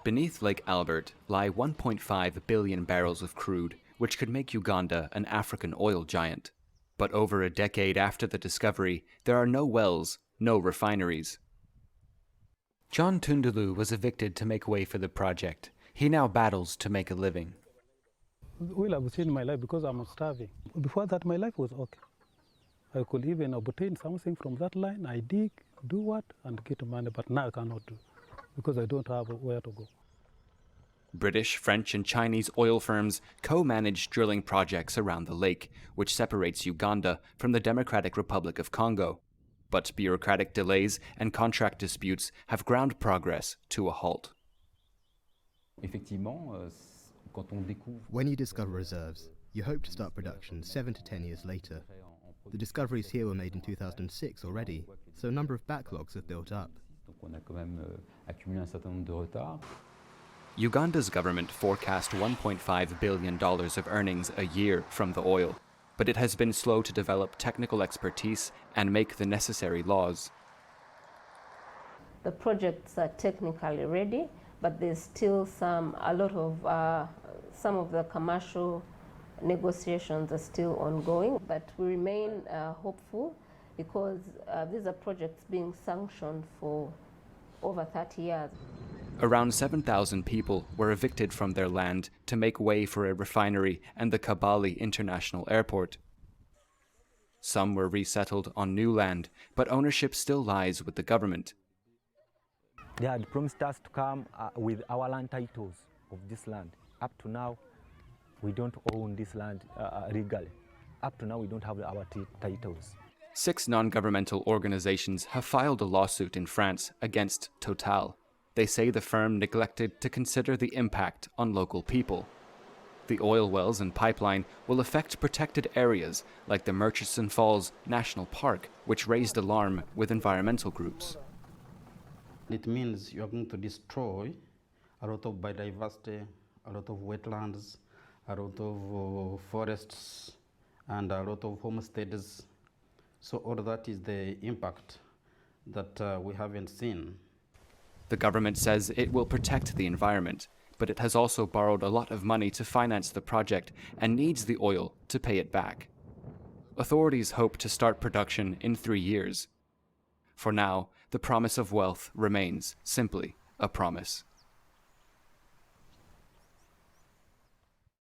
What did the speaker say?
Beneath Lake Albert lie 1.5 billion barrels of crude, which could make Uganda an African oil giant. But over a decade after the discovery, there are no wells, no refineries. John Tundulu was evicted to make way for the project. He now battles to make a living. Well, I've seen my life because I'm starving. Before that, my life was okay. I could even obtain something from that line. I dig, do what, and get money. But now I cannot do because I don't have where to go. British, French, and Chinese oil firms co-manage drilling projects around the lake, which separates Uganda from the Democratic Republic of Congo. But bureaucratic delays and contract disputes have ground progress to a halt. When you discover reserves, you hope to start production 7 to 10 years later. The discoveries here were made in 2006 already, so a number of backlogs have built up. Uganda's government forecast $1.5 billion of earnings a year from the oil, but it has been slow to develop technical expertise and make the necessary laws. The projects are technically ready, but there's still some of the commercial negotiations are still ongoing, but we remain hopeful because these are projects being sanctioned for over 30 years. Around 7,000 people were evicted from their land to make way for a refinery and the Kabale International Airport. Some were resettled on new land, but ownership still lies with the government. They had promised us to come with our land titles of this land. Up to now, we don't own this land legally. Up to now, we don't have our titles. 6 non-governmental organizations have filed a lawsuit in France against Total. They say the firm neglected to consider the impact on local people. The oil wells and pipeline will affect protected areas like the Murchison Falls National Park, which raised alarm with environmental groups. It means you are going to destroy a lot of biodiversity, a lot of wetlands, a lot of forests, and a lot of homesteads. So all that is the impact that we haven't seen. The government says it will protect the environment, but it has also borrowed a lot of money to finance the project and needs the oil to pay it back. Authorities hope to start production in 3 years. For now, the promise of wealth remains simply a promise.